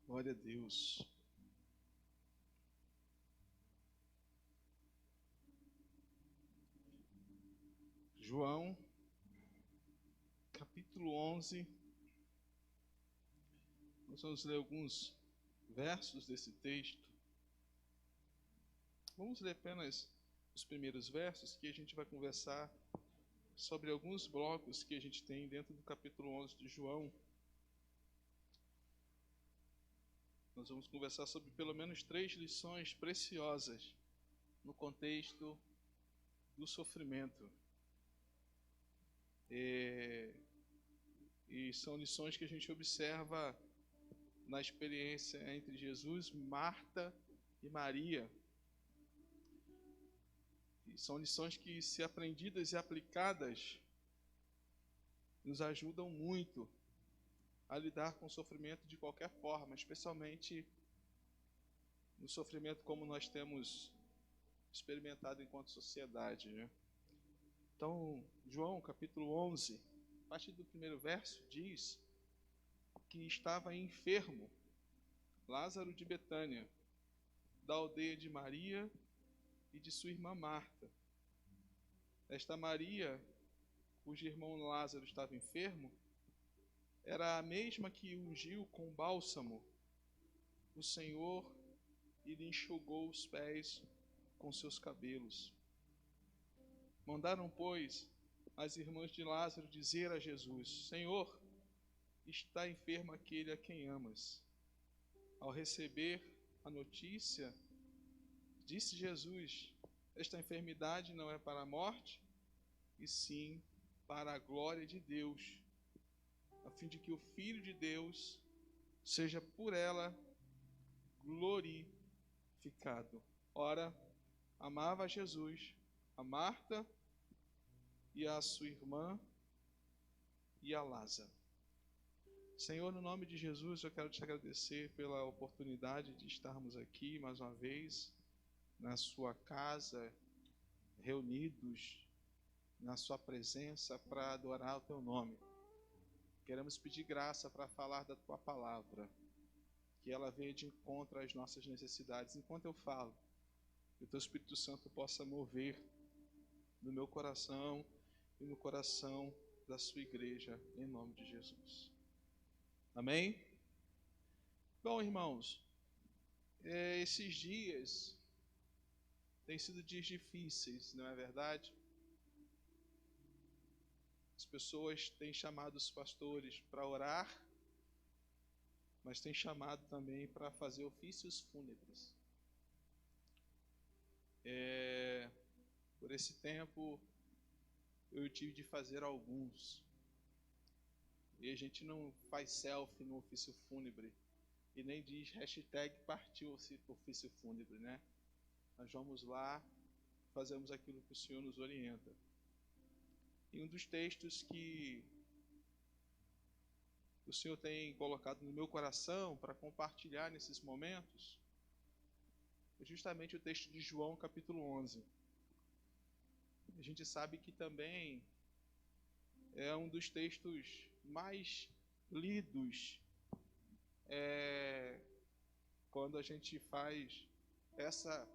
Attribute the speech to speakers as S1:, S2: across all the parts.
S1: Glória a Deus. João, capítulo 11. Nós vamos ler alguns versos desse texto. Vamos ler apenas os primeiros versos, que a gente vai conversar sobre alguns blocos que a gente tem dentro do capítulo 11 de João. Nós vamos conversar sobre pelo menos 3 lições preciosas no contexto do sofrimento. E são lições que a gente observa na experiência entre Jesus, Marta e Maria. E são lições que, se aprendidas e aplicadas, nos ajudam muito a lidar com o sofrimento de qualquer forma, especialmente no sofrimento como nós temos experimentado enquanto sociedade, né? Então, João, capítulo 11, a partir do primeiro verso, diz que estava enfermo Lázaro de Betânia, da aldeia de Maria e de sua irmã Marta. Esta Maria, cujo irmão Lázaro estava enfermo, era a mesma que ungiu com bálsamo o Senhor e lhe enxugou os pés com seus cabelos. Mandaram, pois, as irmãs de Lázaro dizer a Jesus: Senhor, está enfermo aquele a quem amas. Ao receber a notícia, disse Jesus: esta enfermidade não é para a morte, e sim para a glória de Deus, a fim de que o Filho de Deus seja por ela glorificado. Ora, amava Jesus a Marta e a sua irmã e a Lázaro. Senhor, no nome de Jesus, eu quero te agradecer pela oportunidade de estarmos aqui mais uma vez na sua casa, reunidos na sua presença para adorar o teu nome. Queremos pedir graça para falar da tua palavra, que ela venha de encontro às nossas necessidades. Enquanto eu falo, que o teu Espírito Santo possa mover no meu coração e no coração da sua igreja, em nome de Jesus. Amém? Bom, irmãos, esses dias têm sido dias difíceis, não é verdade? As pessoas têm chamado os pastores para orar, mas têm chamado também para fazer ofícios fúnebres. Por esse tempo, eu tive de fazer alguns. E a gente não faz selfie no ofício fúnebre e nem diz hashtag partiu ofício fúnebre, né? Nós vamos lá, fazemos aquilo que o Senhor nos orienta. E um dos textos que o Senhor tem colocado no meu coração para compartilhar nesses momentos é justamente o texto de João, capítulo 11. A gente sabe que também é um dos textos mais lidos quando a gente faz essa,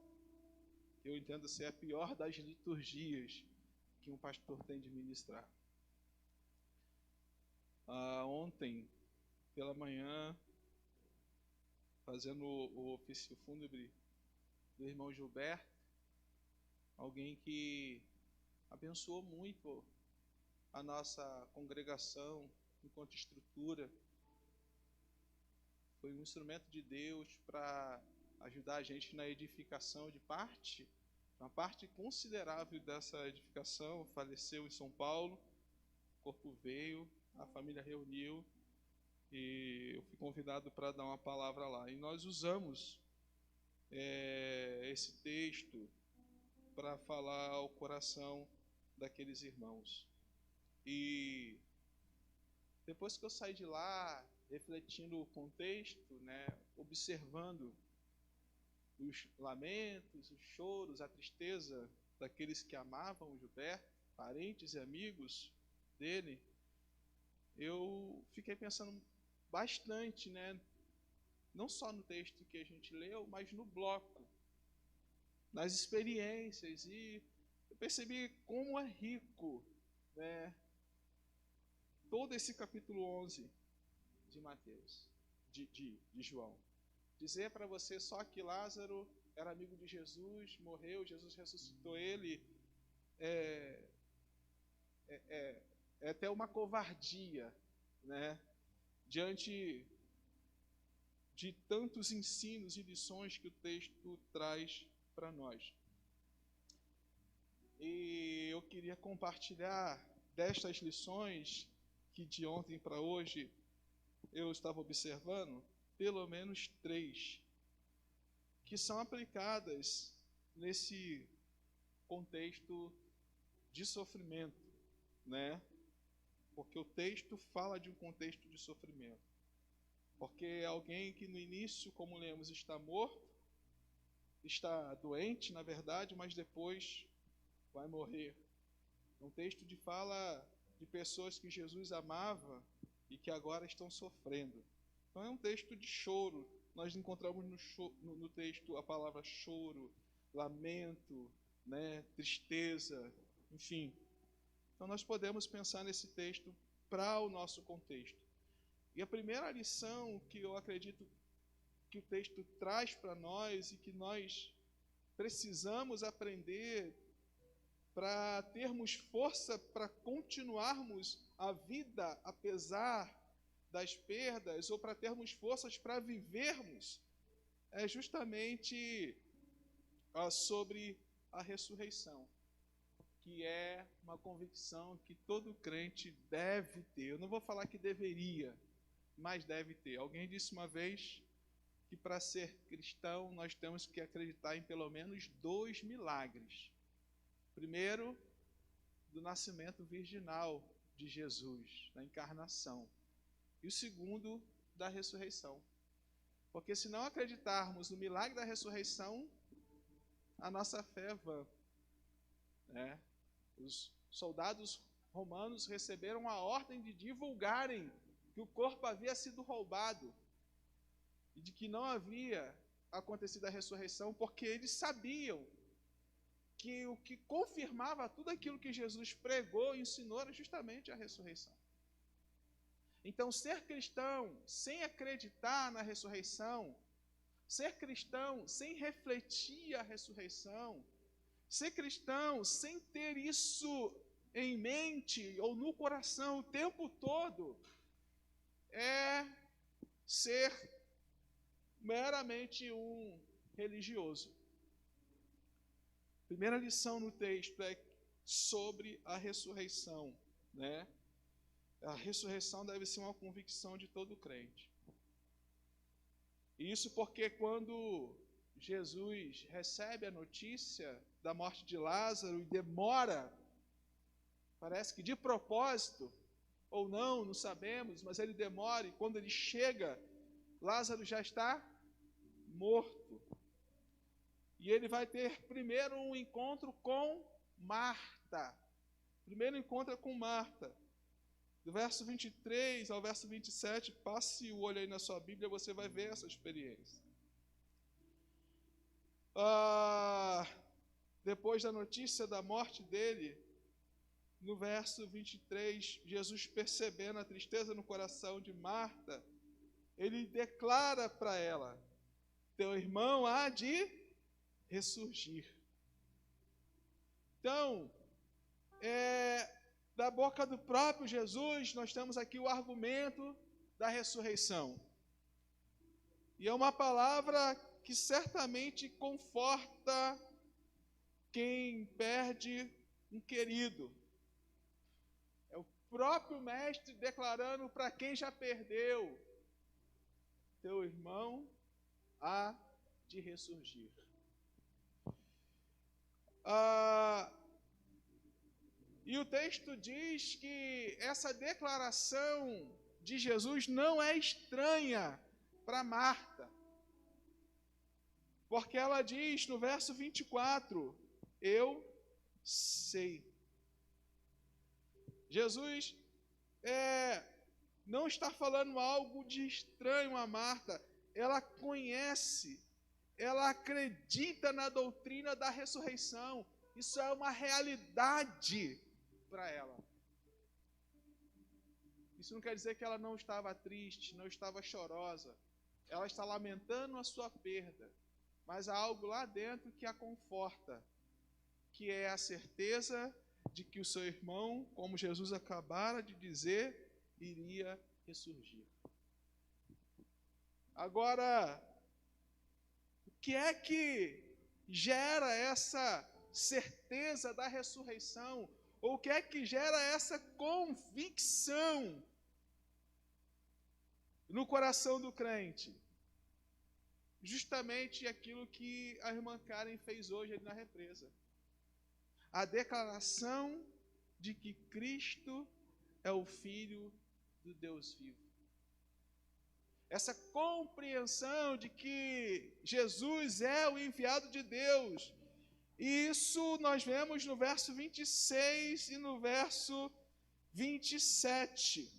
S1: eu entendo ser a pior das liturgias que um pastor tem de ministrar. Ontem, pela manhã, fazendo o ofício fúnebre do irmão Gilberto, alguém que abençoou muito a nossa congregação enquanto estrutura, foi um instrumento de Deus para ajudar a gente na edificação de uma parte considerável dessa edificação. Faleceu em São Paulo, o corpo veio, a família reuniu e eu fui convidado para dar uma palavra lá. E nós usamos esse texto para falar ao coração daqueles irmãos. E depois que eu saí de lá, refletindo o contexto, né, observando os lamentos, os choros, a tristeza daqueles que amavam o Gilberto, parentes e amigos dele, eu fiquei pensando bastante, né, não só no texto que a gente leu, mas no bloco, nas experiências, e eu percebi como é rico, né, todo esse capítulo 11 de Mateus, de João. Dizer para você só que Lázaro era amigo de Jesus, morreu, Jesus ressuscitou ele, é até uma covardia, né, diante de tantos ensinos e lições que o texto traz para nós. E eu queria compartilhar destas lições que de ontem para hoje eu estava observando, pelo menos 3, que são aplicadas nesse contexto de sofrimento, né? Porque o texto fala de um contexto de sofrimento. Porque alguém que no início, como lemos, está morto, está doente, na verdade, mas depois vai morrer. Um texto de fala de pessoas que Jesus amava e que agora estão sofrendo. Então é um texto de choro. Nós encontramos no texto a palavra choro, lamento, né, tristeza, enfim. Então nós podemos pensar nesse texto para o nosso contexto. E a primeira lição que eu acredito que o texto traz para nós e que nós precisamos aprender para termos força para continuarmos a vida apesar das perdas, ou para termos forças para vivermos, é justamente sobre a ressurreição, que é uma convicção que todo crente deve ter. Eu não vou falar que deveria, mas deve ter. Alguém disse uma vez que para ser cristão nós temos que acreditar em pelo menos 2 milagres. Primeiro, do nascimento virginal de Jesus, da encarnação. E o segundo, da ressurreição. Porque se não acreditarmos no milagre da ressurreição, a nossa fé é vã, né? Os soldados romanos receberam a ordem de divulgarem que o corpo havia sido roubado e de que não havia acontecido a ressurreição, porque eles sabiam que o que confirmava tudo aquilo que Jesus pregou e ensinou era justamente a ressurreição. Então, ser cristão sem acreditar na ressurreição, ser cristão sem refletir a ressurreição, ser cristão sem ter isso em mente ou no coração o tempo todo, é ser meramente um religioso. Primeira lição no texto é sobre a ressurreição, né? A ressurreição deve ser uma convicção de todo crente. Isso porque quando Jesus recebe a notícia da morte de Lázaro e demora, parece que de propósito, ou não sabemos, mas ele demora, e quando ele chega, Lázaro já está morto. E ele vai ter primeiro um encontro com Marta. Primeiro encontro é com Marta. Do verso 23 ao verso 27, passe o olho aí na sua Bíblia, você vai ver essa experiência. Depois da notícia da morte dele, no verso 23, Jesus, percebendo a tristeza no coração de Marta, ele declara para ela: teu irmão há de ressurgir. Então, da boca do próprio Jesus, nós temos aqui o argumento da ressurreição. E é uma palavra que certamente conforta quem perde um querido. É o próprio Mestre declarando para quem já perdeu: teu irmão há de ressurgir. E o texto diz que essa declaração de Jesus não é estranha para Marta, porque ela diz no verso 24: eu sei. Jesus não está falando algo de estranho a Marta, ela conhece, ela acredita na doutrina da ressurreição. Isso é uma realidade para ela. Isso não quer dizer que ela não estava triste, não estava chorosa. Ela está lamentando a sua perda, mas há algo lá dentro que a conforta, que é a certeza de que o seu irmão, como Jesus acabara de dizer, iria ressurgir. Agora, o que é que gera essa certeza da ressurreição? Ou o que é que gera essa convicção no coração do crente? Justamente aquilo que a irmã Karen fez hoje ali na represa. A declaração de que Cristo é o Filho do Deus vivo. Essa compreensão de que Jesus é o enviado de Deus. E isso nós vemos no verso 26 e no verso 27.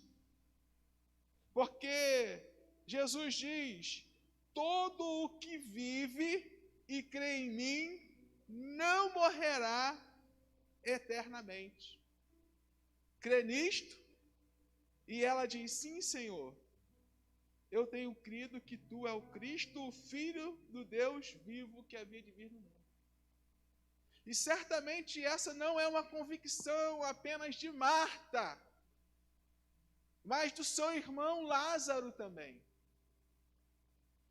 S1: Porque Jesus diz: todo o que vive e crê em mim não morrerá eternamente. Crê nisto? E ela diz: sim, Senhor. Eu tenho crido que tu é o Cristo, o Filho do Deus vivo que havia de vir no mundo. E certamente essa não é uma convicção apenas de Marta, mas do seu irmão Lázaro também.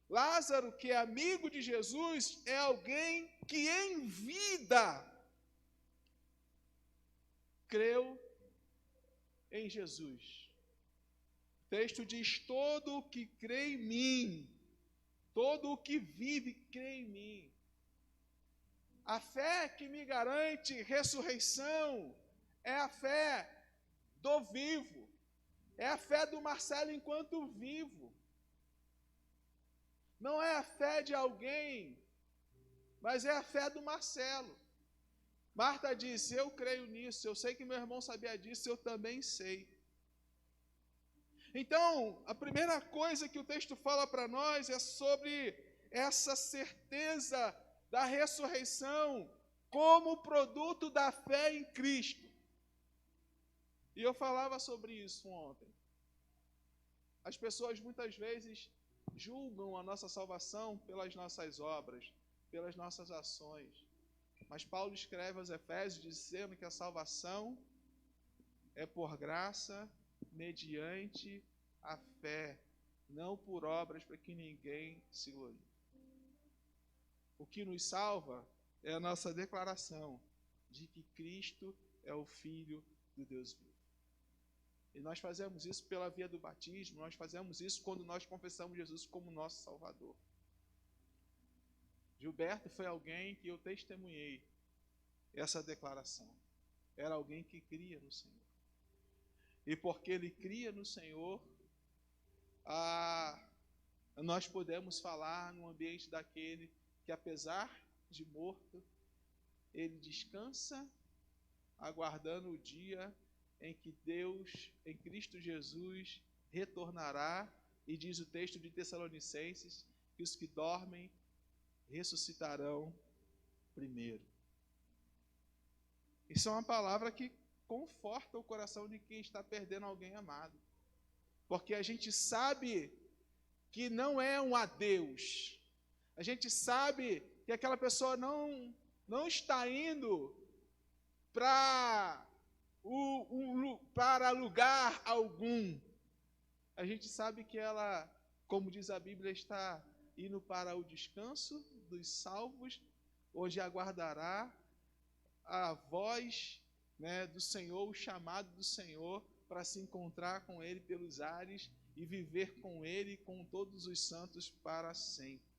S1: Lázaro, que é amigo de Jesus, é alguém que em vida creu em Jesus. O texto diz: todo o que crê em mim, todo o que vive crê em mim. A fé que me garante ressurreição é a fé do vivo, é a fé do Marcelo enquanto vivo. Não é a fé de alguém, mas é a fé do Marcelo. Marta disse: eu creio nisso, eu sei que meu irmão sabia disso, eu também sei. Então, a primeira coisa que o texto fala para nós é sobre essa certeza da ressurreição como produto da fé em Cristo. E eu falava sobre isso ontem. As pessoas muitas vezes julgam a nossa salvação pelas nossas obras, pelas nossas ações. Mas Paulo escreve aos Efésios dizendo que a salvação é por graça, mediante a fé, não por obras para que ninguém se glorie. O que nos salva é a nossa declaração de que Cristo é o Filho do Deus vivo. E nós fazemos isso pela via do batismo, nós fazemos isso quando nós confessamos Jesus como nosso Salvador. Gilberto foi alguém que eu testemunhei essa declaração. Era alguém que cria no Senhor. E porque ele cria no Senhor, nós podemos falar no ambiente daquele que, apesar de morto, ele descansa, aguardando o dia em que Deus, em Cristo Jesus, retornará, e diz o texto de Tessalonicenses, que os que dormem ressuscitarão primeiro. Isso é uma palavra que conforta o coração de quem está perdendo alguém amado. Porque a gente sabe que não é um adeus. A gente sabe que aquela pessoa não está indo para lugar algum. A gente sabe que ela, como diz a Bíblia, está indo para o descanso dos salvos, onde aguardará a voz, do Senhor, o chamado do Senhor, para se encontrar com Ele pelos ares e viver com Ele e com todos os santos para sempre.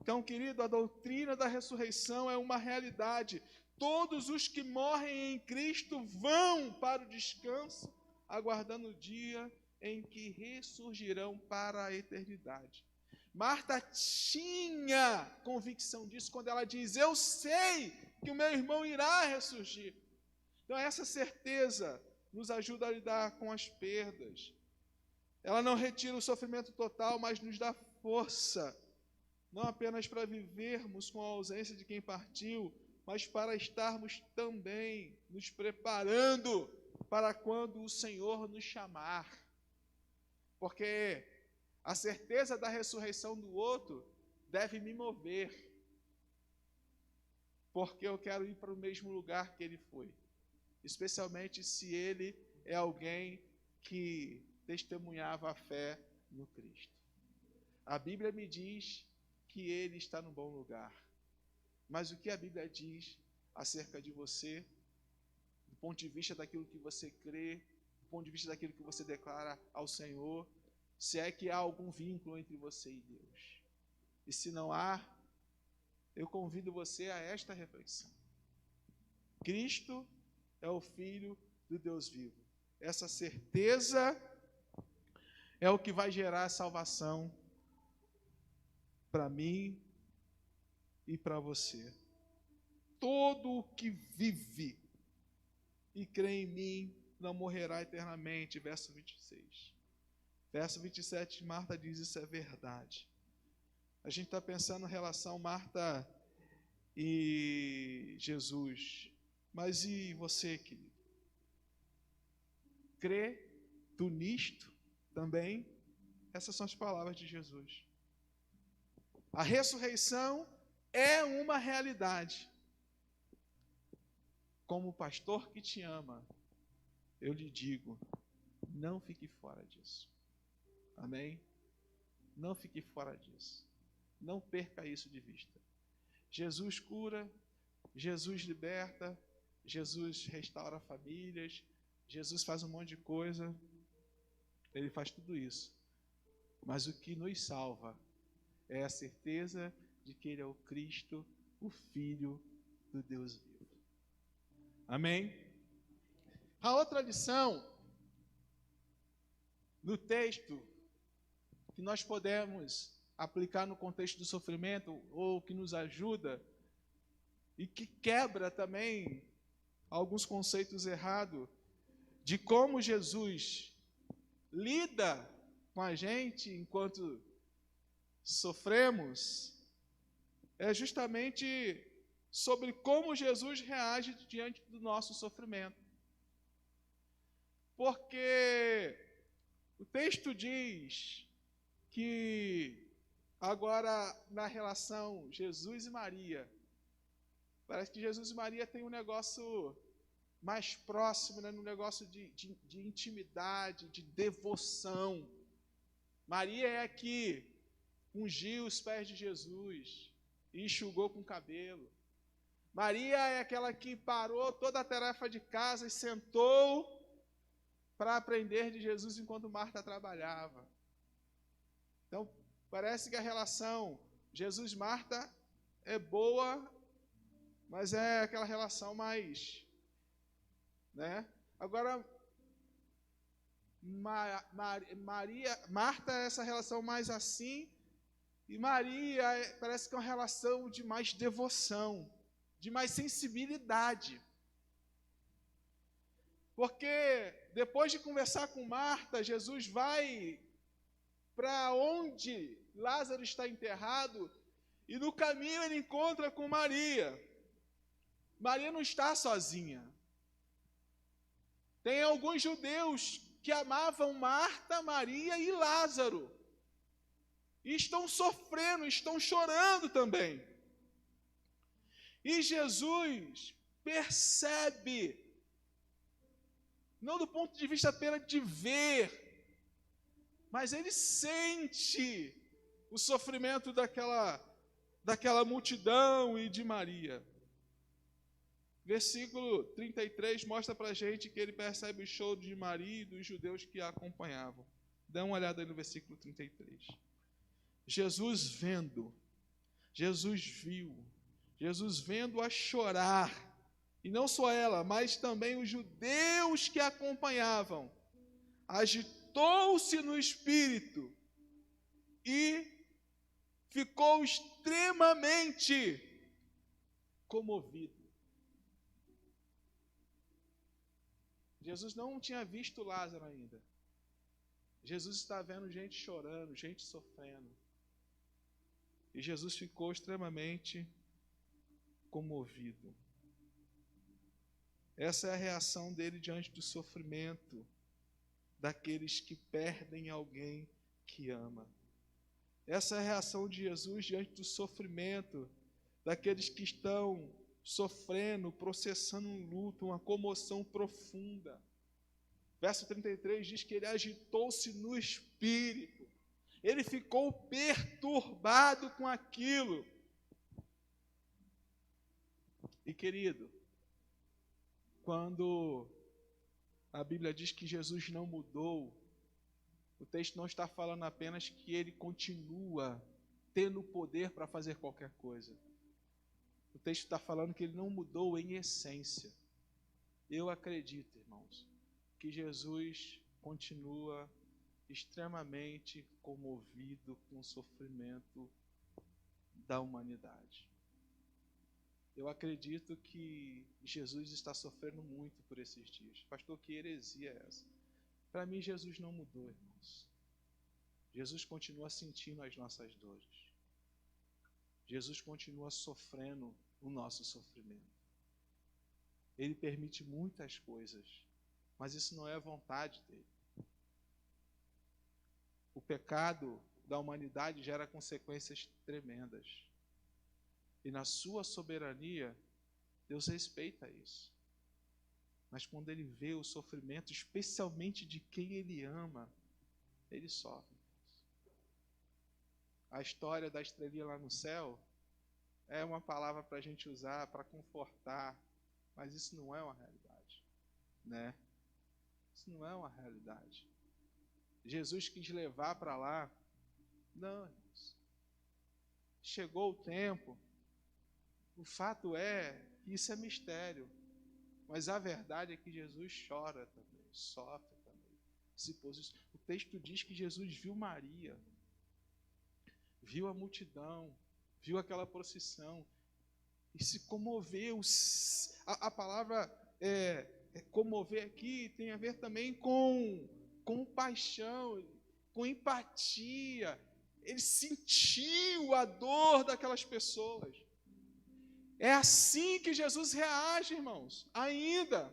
S1: Então, querido, a doutrina da ressurreição é uma realidade. Todos os que morrem em Cristo vão para o descanso, aguardando o dia em que ressurgirão para a eternidade. Marta tinha convicção disso quando ela diz: eu sei que o meu irmão irá ressurgir. Então essa certeza nos ajuda a lidar com as perdas. Ela não retira o sofrimento total, mas nos dá força, não apenas para vivermos com a ausência de quem partiu, mas para estarmos também nos preparando para quando o Senhor nos chamar. Porque a certeza da ressurreição do outro deve me mover, porque eu quero ir para o mesmo lugar que ele foi, especialmente se ele é alguém que testemunhava a fé no Cristo. A Bíblia me diz que ele está no bom lugar, mas o que a Bíblia diz acerca de você, do ponto de vista daquilo que você crê, do ponto de vista daquilo que você declara ao Senhor, se é que há algum vínculo entre você e Deus. E se não há, eu convido você a esta reflexão. Cristo é o Filho do Deus vivo. Essa certeza é o que vai gerar salvação para mim e para você. Todo o que vive e crê em mim não morrerá eternamente. Verso 26. Verso 27, Marta diz: isso é verdade. A gente está pensando em relação Marta e Jesus. Mas e você, querido? Crê tu nisto também? Essas são as palavras de Jesus. A ressurreição é uma realidade. Como pastor que te ama, eu lhe digo, não fique fora disso. Amém? Não fique fora disso. Não perca isso de vista. Jesus cura, Jesus liberta, Jesus restaura famílias, Jesus faz um monte de coisa. Ele faz tudo isso. Mas o que nos salva é a certeza de que Ele é o Cristo, o Filho do Deus vivo. Amém? A outra lição no texto que nós podemos aplicar no contexto do sofrimento, ou que nos ajuda e que quebra também alguns conceitos errados de como Jesus lida com a gente enquanto sofremos, é justamente sobre como Jesus reage diante do nosso sofrimento. Porque o texto diz que agora na relação Jesus e Maria, parece que Jesus e Maria têm um negócio mais próximo, né? Um negócio de intimidade, de devoção. Maria é a que ungiu os pés de Jesus e enxugou com o cabelo. Maria é aquela que parou toda a tarefa de casa e sentou para aprender de Jesus enquanto Marta trabalhava. Então, parece que a relação Jesus-Marta é boa, mas é aquela relação mais, né? Agora, Marta é essa relação mais assim, e Maria parece que é uma relação de mais devoção, de mais sensibilidade. Porque depois de conversar com Marta, Jesus vai para onde Lázaro está enterrado, e no caminho ele encontra com Maria. Maria não está sozinha. Tem alguns judeus que amavam Marta, Maria e Lázaro. E estão sofrendo, estão chorando também. E Jesus percebe, não do ponto de vista apenas de ver, mas ele sente o sofrimento daquela multidão e de Maria. Versículo 33 mostra para a gente que ele percebe o choro de Maria e dos judeus que a acompanhavam. Dá uma olhada aí no versículo 33. Jesus viu, Jesus vendo-a chorar, e não só ela, mas também os judeus que a acompanhavam, agitou-se no espírito e ficou extremamente comovido. Jesus não tinha visto Lázaro ainda, Jesus está vendo gente chorando, gente sofrendo. E Jesus ficou extremamente comovido. Essa é a reação dele diante do sofrimento daqueles que perdem alguém que ama. Essa é a reação de Jesus diante do sofrimento daqueles que estão sofrendo, processando um luto, uma comoção profunda. Verso 33 diz que ele agitou-se no espírito. Ele ficou perturbado com aquilo. E querido, quando a Bíblia diz que Jesus não mudou, o texto não está falando apenas que ele continua tendo poder para fazer qualquer coisa. O texto está falando que ele não mudou em essência. Eu acredito, irmãos, que Jesus continua extremamente comovido com o sofrimento da humanidade. Eu acredito que Jesus está sofrendo muito por esses dias. Pastor, que heresia é essa? Para mim, Jesus não mudou, irmãos. Jesus continua sentindo as nossas dores. Jesus continua sofrendo o nosso sofrimento. Ele permite muitas coisas, mas isso não é a vontade dele. O pecado da humanidade gera consequências tremendas. E na sua soberania, Deus respeita isso. Mas quando ele vê o sofrimento, especialmente de quem ele ama, ele sofre. A história da estrelinha lá no céu é uma palavra para a gente usar, para confortar, mas isso não é uma realidade, né? Isso não é uma realidade. Jesus quis levar para lá. Não, irmãos. Chegou o tempo. O fato é que isso é mistério. Mas a verdade é que Jesus chora também, sofre também. O texto diz que Jesus viu Maria, viu a multidão, viu aquela procissão e se comoveu. A palavra comover aqui tem a ver também com compaixão, com empatia. Ele sentiu a dor daquelas pessoas. É assim que Jesus reage, irmãos, ainda.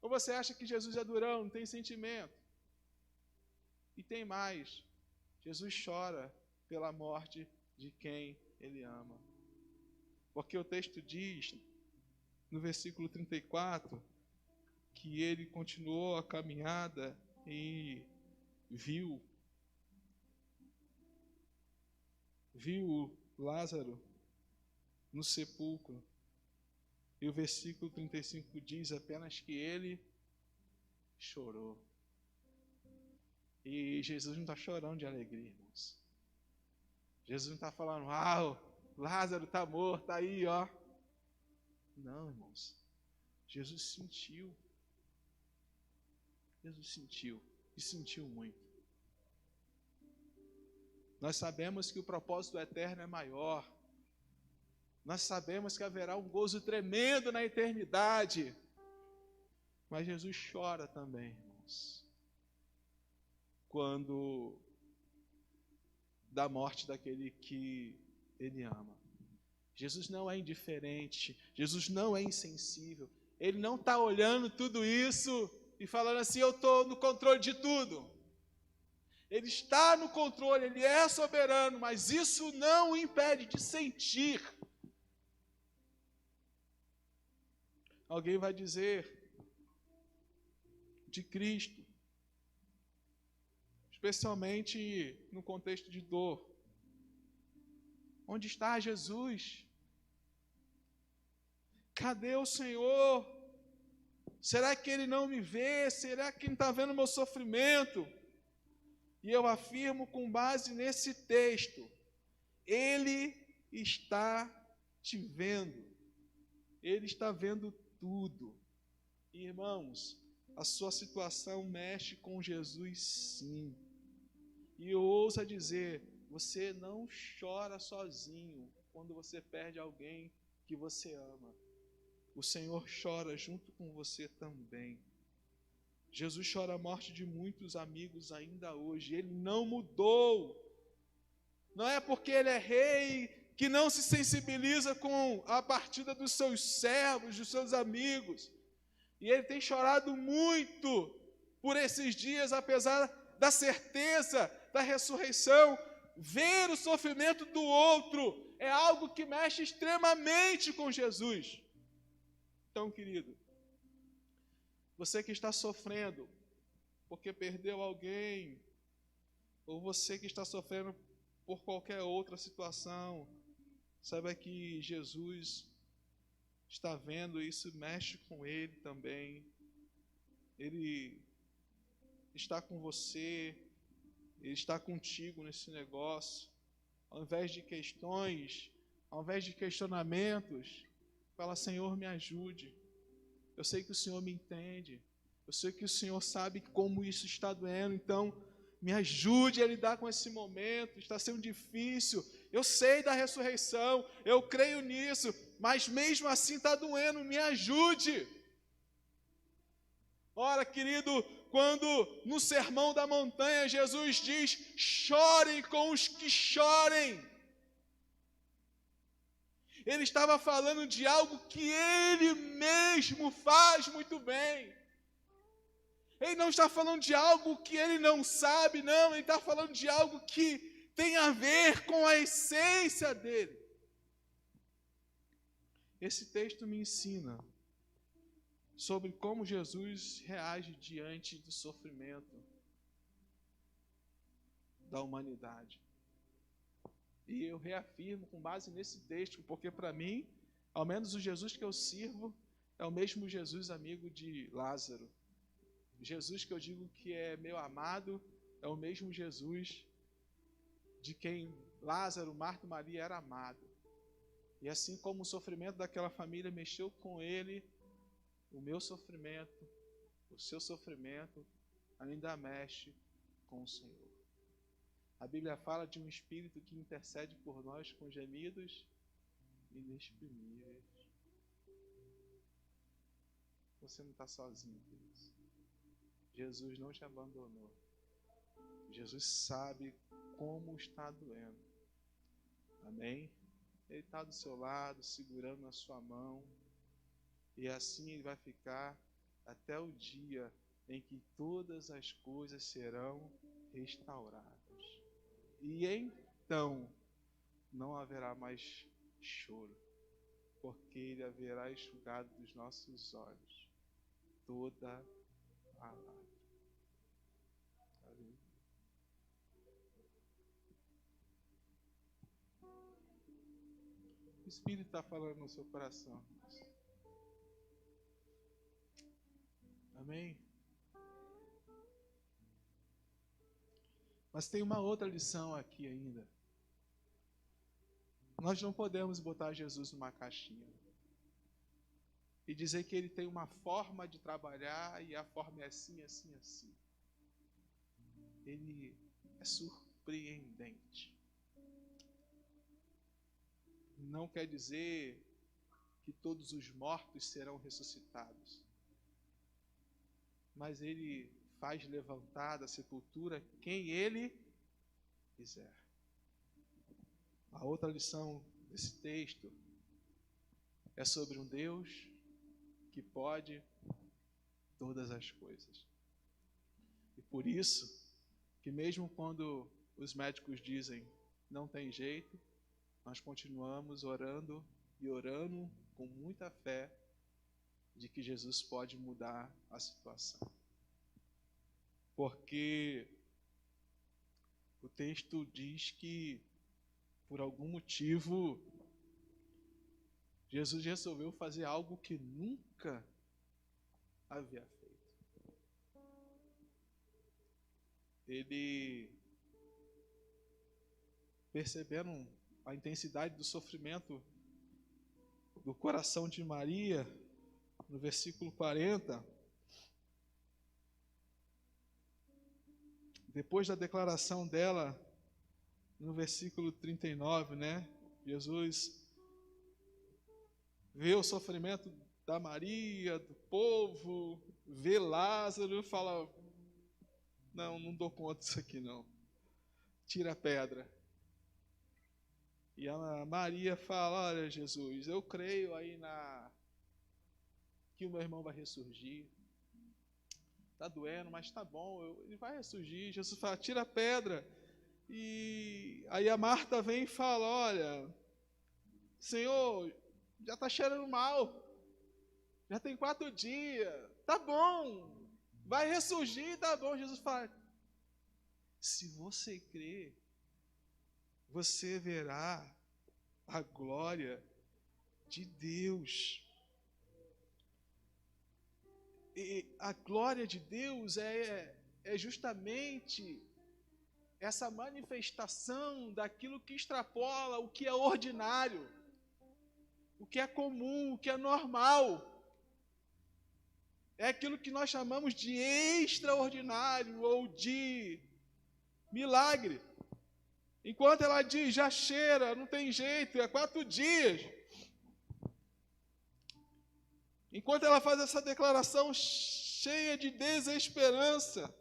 S1: Ou você acha que Jesus é durão, não tem sentimento? E tem mais. Jesus chora pela morte de quem ele ama. Porque o texto diz, no versículo 34, que ele continuou a caminhada e viu Lázaro no sepulcro. E o versículo 35 diz apenas que ele chorou. E Jesus não está chorando de alegria, irmãos. Jesus não está falando, Lázaro está morto, está aí, ó. Não, irmãos. Jesus sentiu. Jesus sentiu. E sentiu muito. Nós sabemos que o propósito eterno é maior. Nós sabemos que haverá um gozo tremendo na eternidade. Mas Jesus chora também, irmãos. Quando da morte daquele que ele ama. Jesus não é indiferente. Jesus não é insensível. Ele não está olhando tudo isso e falando assim, eu estou no controle de tudo. Ele está no controle, ele é soberano, mas isso não o impede de sentir. Alguém vai dizer de Cristo, especialmente no contexto de dor. Onde está Jesus? Cadê o Senhor? Será que Ele não me vê? Será que não está vendo o meu sofrimento? E eu afirmo com base nesse texto, Ele está te vendo. Ele está vendo tudo. Irmãos, a sua situação mexe com Jesus, sim. E eu ouso dizer, você não chora sozinho quando você perde alguém que você ama. O Senhor chora junto com você também. Jesus chora a morte de muitos amigos ainda hoje. Ele não mudou. Não é porque ele é rei que não se sensibiliza com a partida dos seus servos, dos seus amigos. E ele tem chorado muito por esses dias, apesar da certeza da ressurreição. Ver o sofrimento do outro é algo que mexe extremamente com Jesus. Então, querido, você que está sofrendo porque perdeu alguém, ou você que está sofrendo por qualquer outra situação, saiba que Jesus está vendo isso, mexe com ele também. Ele está com você, ele está contigo nesse negócio. Ao invés de questões, ao invés de questionamentos, fala: Senhor, me ajude. Eu sei que o Senhor me entende. Eu sei que o Senhor sabe como isso está doendo. Então, me ajude a lidar com esse momento. Está sendo difícil. Eu sei da ressurreição. Eu creio nisso. Mas mesmo assim está doendo. Me ajude. Ora, querido, quando no Sermão da Montanha Jesus diz: chorem com os que chorem, ele estava falando de algo que ele mesmo faz muito bem. Ele não está falando de algo que ele não sabe, não. Ele está falando de algo que tem a ver com a essência dele. Esse texto me ensina sobre como Jesus reage diante do sofrimento da humanidade. E eu reafirmo com base nesse texto, porque para mim, ao menos o Jesus que eu sirvo, é o mesmo Jesus amigo de Lázaro. Jesus que eu digo que é meu amado, é o mesmo Jesus de quem Lázaro, Marta e Maria eram amados. E assim como o sofrimento daquela família mexeu com ele, o meu sofrimento, o seu sofrimento, ainda mexe com o Senhor. A Bíblia fala de um Espírito que intercede por nós com gemidos inexprimíveis. Você não está sozinho, queridos. Jesus não te abandonou. Jesus sabe como está doendo. Amém? Ele está do seu lado, segurando na sua mão. E assim ele vai ficar até o dia em que todas as coisas serão restauradas. E então não haverá mais choro, porque ele haverá enxugado dos nossos olhos toda a lágrima. O Espírito está falando no seu coração. Amém? Mas tem uma outra lição aqui ainda. Nós não podemos botar Jesus numa caixinha e dizer que ele tem uma forma de trabalhar e a forma é assim, assim, assim. Ele é surpreendente. Não quer dizer que todos os mortos serão ressuscitados, mas ele faz levantar da sepultura quem ele quiser. A outra lição desse texto é sobre um Deus que pode todas as coisas. E por isso que mesmo quando os médicos dizem não tem jeito, nós continuamos orando e orando com muita fé de que Jesus pode mudar a situação. Porque o texto diz que, por algum motivo, Jesus resolveu fazer algo que nunca havia feito. Ele, percebendo a intensidade do sofrimento do coração de Maria, no versículo 40, depois da declaração dela, no versículo 39, Jesus vê o sofrimento da Maria, do povo, vê Lázaro e fala: não dou conta disso aqui não. Tira a pedra. E a Maria fala: olha, Jesus, eu creio aí que o meu irmão vai ressurgir. Está doendo, mas está bom, ele vai ressurgir. Jesus fala: tira a pedra. E aí a Marta vem e fala: olha, Senhor, já está cheirando mal, já tem 4 dias, tá bom, vai ressurgir, tá bom. Jesus fala: se você crer, você verá a glória de Deus. E a glória de Deus é justamente essa manifestação daquilo que extrapola o que é ordinário, o que é comum, o que é normal. É aquilo que nós chamamos de extraordinário ou de milagre. Enquanto ela diz: já cheira, não tem jeito, é 4 dias. Enquanto ela faz essa declaração cheia de desesperança,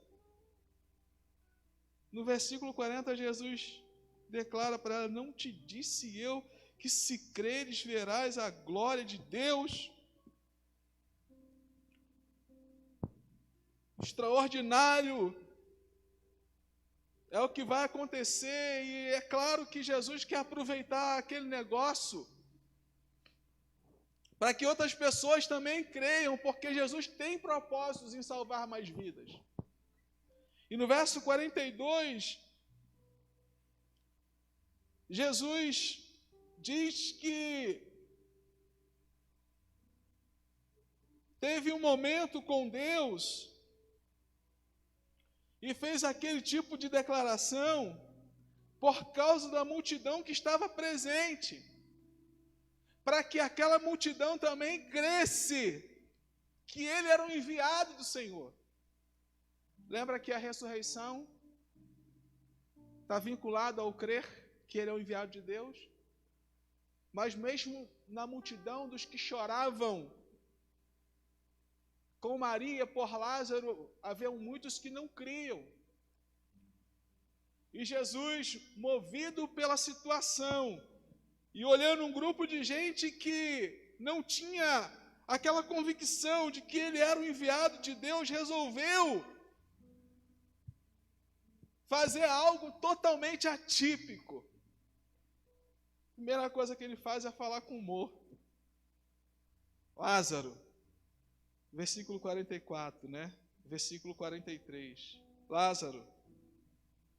S1: no versículo 40, Jesus declara para ela: não te disse eu que se creres verás a glória de Deus? Extraordinário é o que vai acontecer, e é claro que Jesus quer aproveitar aquele negócio para que outras pessoas também creiam, porque Jesus tem propósitos em salvar mais vidas. E no verso 42, Jesus diz que teve um momento com Deus e fez aquele tipo de declaração por causa da multidão que estava presente, para que aquela multidão também cresce que ele era um enviado do Senhor. Lembra que a ressurreição está vinculada ao crer que ele é o enviado de Deus? Mas mesmo na multidão dos que choravam com Maria por Lázaro, haviam muitos que não criam. E Jesus, movido pela situação, e olhando um grupo de gente que não tinha aquela convicção de que ele era o enviado de Deus, resolveu fazer algo totalmente atípico. A primeira coisa que ele faz é falar com o morto. Lázaro, versículo 44, né? Versículo 43. Lázaro,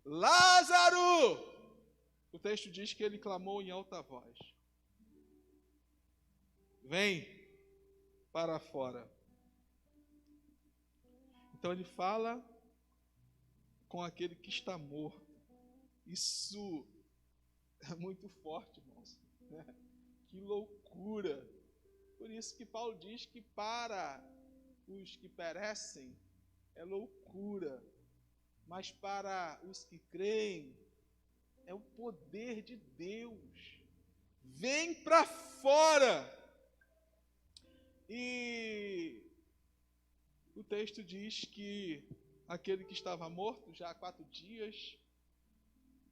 S1: Lázaro! O texto diz que ele clamou em alta voz: vem para fora. Então ele fala com aquele que está morto. Isso é muito forte, irmãos, né? Que loucura! Por isso que Paulo diz que para os que perecem é loucura, mas para os que creem é o poder de Deus. Vem para fora. E o texto diz que aquele que estava morto já há 4 dias,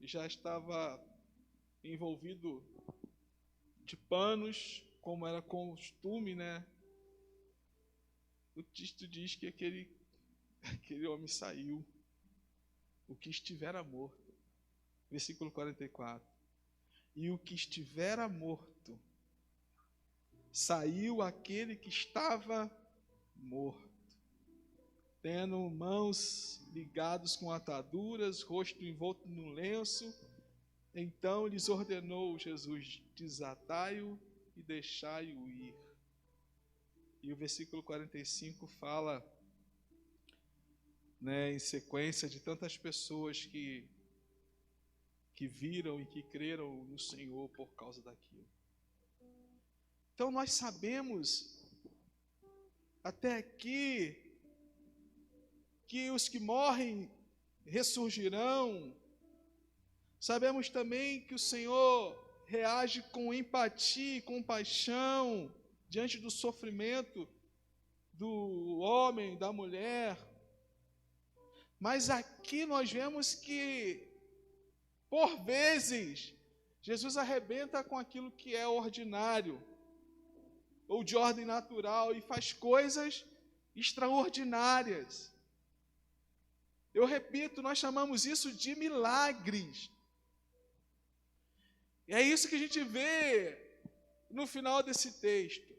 S1: já estava envolvido de panos, como era costume, né? O texto diz que aquele homem saiu, o que estivera morto. Versículo 44. E o que estivera morto, saiu aquele que estava morto, tendo mãos ligadas com ataduras, rosto envolto num lenço. Então lhes ordenou Jesus: desatai-o e deixai-o ir. E o versículo 45 fala, né, em sequência de tantas pessoas que viram e que creram no Senhor por causa daquilo. Então nós sabemos até aqui que os que morrem ressurgirão. Sabemos também que o Senhor reage com empatia e compaixão diante do sofrimento do homem, da mulher. Mas aqui nós vemos que, por vezes, Jesus arrebenta com aquilo que é ordinário, ou de ordem natural, e faz coisas extraordinárias. Eu repito, nós chamamos isso de milagres. E é isso que a gente vê no final desse texto.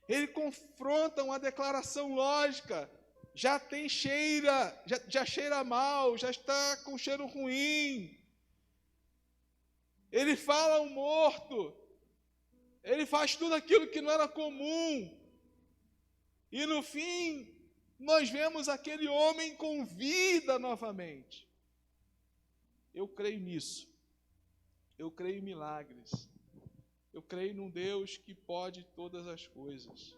S1: Ele confronta uma declaração lógica, já tem já cheira mal, já está com cheiro ruim. Ele fala ao morto, ele faz tudo aquilo que não era comum. E no fim, nós vemos aquele homem com vida novamente. Eu creio nisso. Eu creio em milagres. Eu creio num Deus que pode todas as coisas.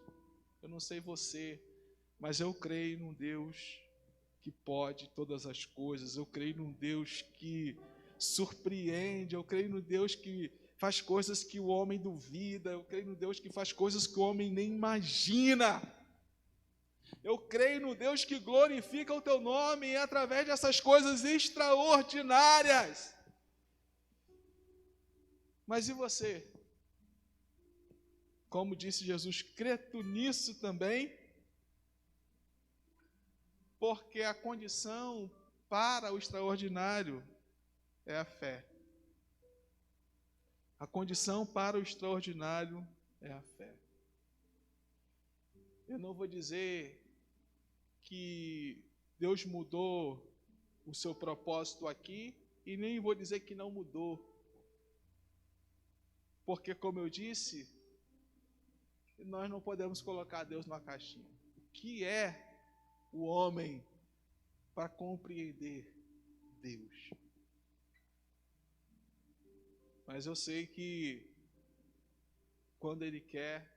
S1: Eu não sei você, mas eu creio num Deus que pode todas as coisas. Eu creio num Deus que surpreende. Eu creio num Deus que faz coisas que o homem duvida. Eu creio num Deus que faz coisas que o homem nem imagina. Eu creio no Deus que glorifica o teu nome e através dessas coisas extraordinárias. Mas e você? Como disse Jesus, crê tu nisso também? Porque a condição para o extraordinário é a fé. A condição para o extraordinário é a fé. Eu não vou dizer que Deus mudou o seu propósito aqui e nem vou dizer que não mudou. Porque, como eu disse, nós não podemos colocar Deus numa caixinha. O que é o homem para compreender Deus? Mas eu sei que quando Ele quer,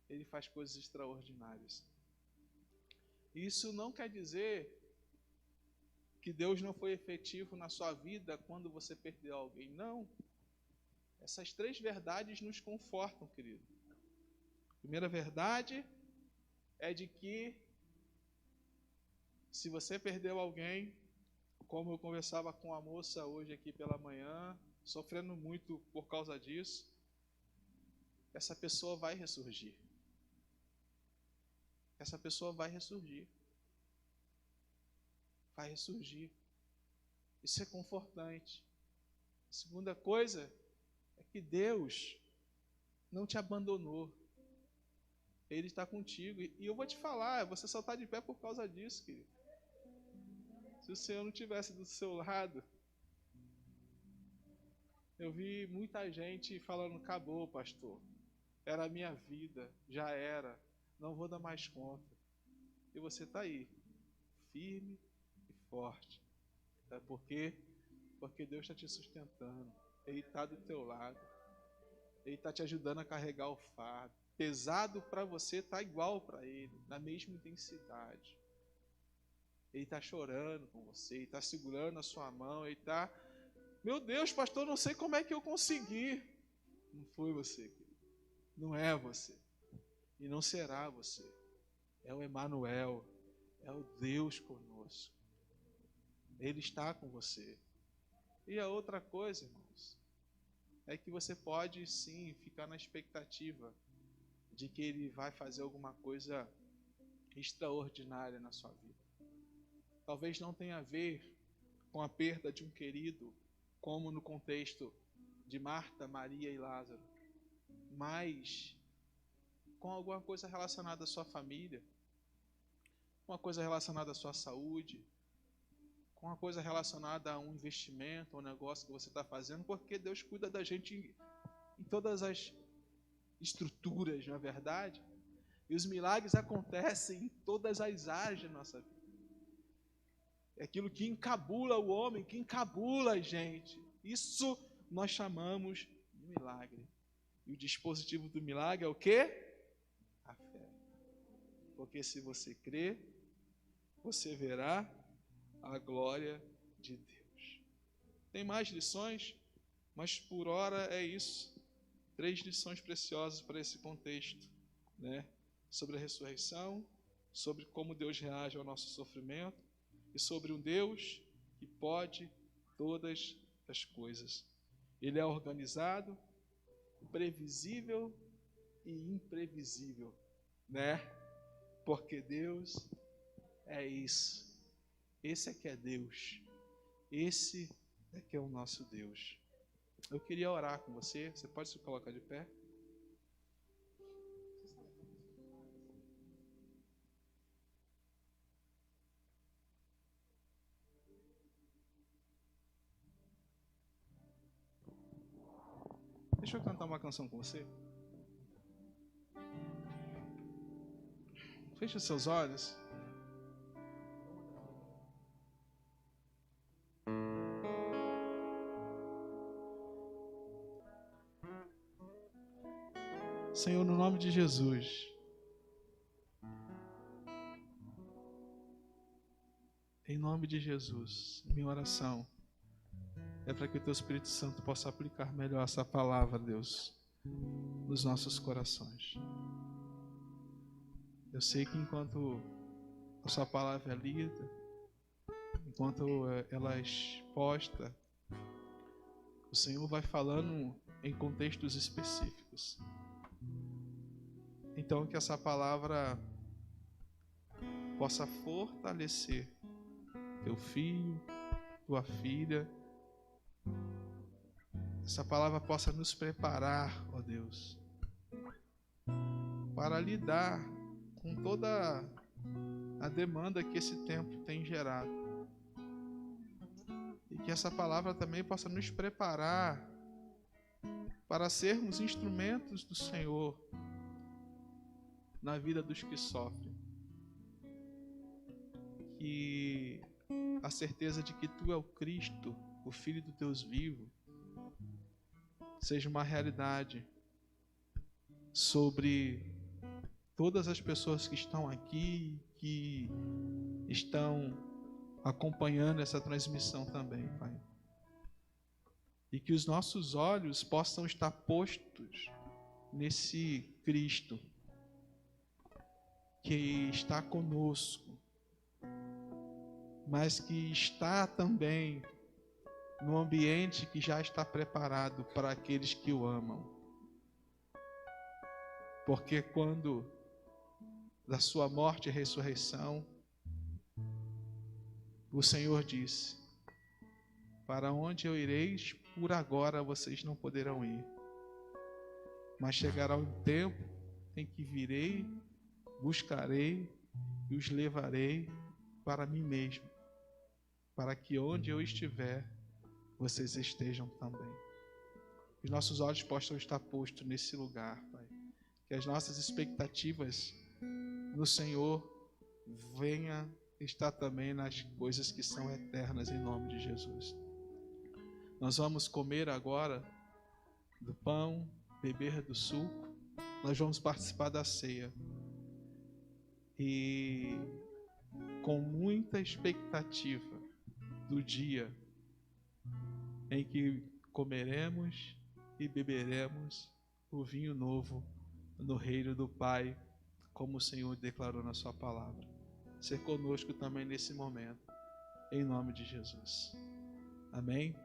S1: Ele faz coisas extraordinárias. Isso não quer dizer que Deus não foi efetivo na sua vida quando você perdeu alguém. Não. Essas três verdades nos confortam, querido. A primeira verdade é de que se você perdeu alguém, como eu conversava com a moça hoje aqui pela manhã, sofrendo muito por causa disso, essa pessoa vai ressurgir. Essa pessoa vai ressurgir. Vai ressurgir. Isso é confortante. A segunda coisa é que Deus não te abandonou. Ele está contigo. E eu vou te falar, você só está de pé por causa disso, querido. Se o Senhor não estivesse do seu lado, eu vi muita gente falando, acabou, pastor. Era a minha vida, já era. Não vou dar mais conta. E você está aí, firme e forte. Sabe por quê? Porque Deus está te sustentando. Ele está do teu lado. Ele está te ajudando a carregar o fardo. Pesado para você está igual para Ele, na mesma intensidade. Ele está chorando com você, Ele está segurando a sua mão, Ele está... Meu Deus, pastor, não sei como é que eu consegui. Não foi você, querido. Não é você. E não será você. É o Emanuel. É o Deus conosco. Ele está com você. E a outra coisa, irmãos, é que você pode sim ficar na expectativa de que Ele vai fazer alguma coisa extraordinária na sua vida. Talvez não tenha a ver com a perda de um querido, como no contexto de Marta, Maria e Lázaro, mas com alguma coisa relacionada à sua família, com uma coisa relacionada à sua saúde, com uma coisa relacionada a um investimento, a um negócio que você está fazendo, porque Deus cuida da gente em todas as estruturas, não é verdade? E os milagres acontecem em todas as áreas da nossa vida. É aquilo que encabula o homem, que encabula a gente. Isso nós chamamos de milagre. E o dispositivo do milagre é o quê? A fé. Porque se você crer, você verá a glória de Deus. Tem mais lições, mas por hora é isso. 3 lições preciosas para esse contexto, né? sobre a ressurreição, sobre como Deus reage ao nosso sofrimento e sobre um Deus que pode todas as coisas. Ele é organizado, previsível e imprevisível, né? Porque Deus é isso. Esse é que é Deus. Esse é que é o nosso Deus. Eu queria orar com você. Você pode se colocar de pé? Deixa eu cantar uma canção com você. Feche os seus olhos. Senhor, no nome de Jesus, em nome de Jesus, minha oração é para que o Teu Espírito Santo possa aplicar melhor essa palavra, Deus, nos nossos corações. Eu sei que enquanto a Sua palavra é lida, enquanto ela é exposta, o Senhor vai falando em contextos específicos. Então, que essa palavra possa fortalecer teu filho, tua filha. Essa palavra possa nos preparar, ó Deus, para lidar com toda a demanda que esse tempo tem gerado. E que essa palavra também possa nos preparar para sermos instrumentos do Senhor na vida dos que sofrem. Que a certeza de que Tu é o Cristo, o Filho do Deus vivo, seja uma realidade sobre todas as pessoas que estão aqui, que estão acompanhando essa transmissão também, Pai. E que os nossos olhos possam estar postos nesse Cristo que está conosco, mas que está também no ambiente que já está preparado para aqueles que o amam. Porque quando da sua morte e ressurreição, o Senhor disse: para onde eu ireis, por agora vocês não poderão ir. Mas chegará um tempo em que virei, buscarei e os levarei para mim mesmo, para que onde eu estiver, vocês estejam também. Os nossos olhos possam estar postos nesse lugar, Pai. Que as nossas expectativas no Senhor venha estar também nas coisas que são eternas, em nome de Jesus. Nós vamos comer agora do pão, beber do suco. Nós vamos participar da ceia. E com muita expectativa do dia em que comeremos e beberemos o vinho novo no reino do Pai, como o Senhor declarou na sua palavra. Ser conosco também nesse momento, em nome de Jesus. Amém?